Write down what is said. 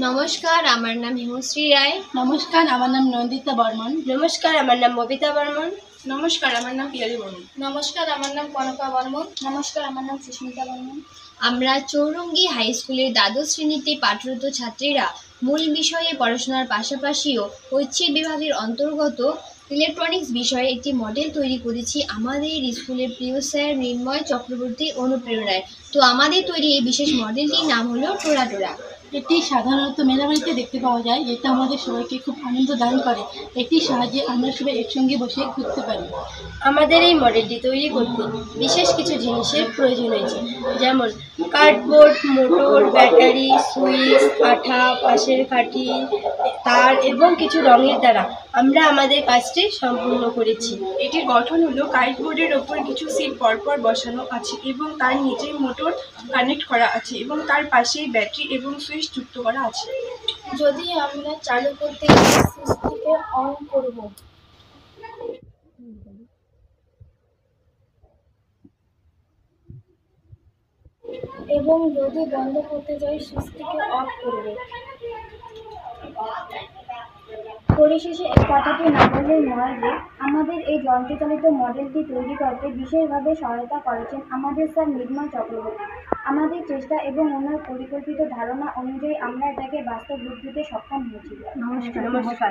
নমস্কার, আমার নাম হেমশ্রী রায়। নমস্কার, আমার নাম নন্দিতা বর্মন। নমস্কার, আমার নাম ববিতা বর্মন। নমস্কার, আমার নাম পিয়ালি বর্মন। নমস্কার, আমার নাম কনকা বর্মন। নমস্কার, আমার নাম সুস্মিতা বর্মন। আমরা চৌরঙ্গী হাই স্কুলের দ্বাদশ শ্রেণীতে পাঠরত ছাত্রীরা মূল বিষয়ে পড়াশোনার পাশাপাশিও ঐচ্ছিক বিভাগের অন্তর্গত ইলেকট্রনিক্স বিষয়ে একটি মডেল তৈরি করেছি আমাদের স্কুলের প্রিয় স্যার মৃন্ময় চক্রবর্তী অনুপ্রেরণায়। তো আমাদের তৈরি এই বিশেষ মডেলটির নাম হলো টোরা টোরা। এটি সাধারণত মেলাবাড়িতে দেখতে পাওয়া যায়, যেটা আমাদের সবাইকে খুব আনন্দ দান করে। এটির সাহায্যে আমরা সবাই একসঙ্গে বসে ঘুরতে পারি। আমাদের এই মডেলটি তৈরি করতে বিশেষ কিছু জিনিসের প্রয়োজন হয়েছে, যেমন কার্ডবোর্ড, মোটর, ব্যাটারি, সুইচ, আঠা, পাশের কাঠি, তার এবং কিছু রঙের দ্বারা আমরা আমাদের কাজটি সম্পূর্ণ করেছি। এটির গঠন হলো কার্ডবোর্ডের ওপর কিছু সিট পরপর বসানো আছে এবং তার নিচে মোটর কানেক্ট করা আছে এবং তার পাশেই ব্যাটারি এবং সুইচ যুক্ত করা আছে। যদি আমরা চালু করতে গিয়ে সুইচটিকে অন করব, এবং যদি বন্ধ করতে যাই সুইচটিকে অফ করব। পরিশেষে এই কথাটি না বললেই নয় যে আমাদের এই যন্ত্রচালিত মডেলটি তৈরি করতে বিশেষভাবে সহায়তা করেছেন আমাদের স্যার মৃন্ময় চক্রবর্তী। আমাদের চেষ্টা এবং ওনার পরিকল্পিত ধারণা অনুযায়ী আমরা এটাকে বাস্তব রূপ দিতে সক্ষম হয়েছি। নমস্কার।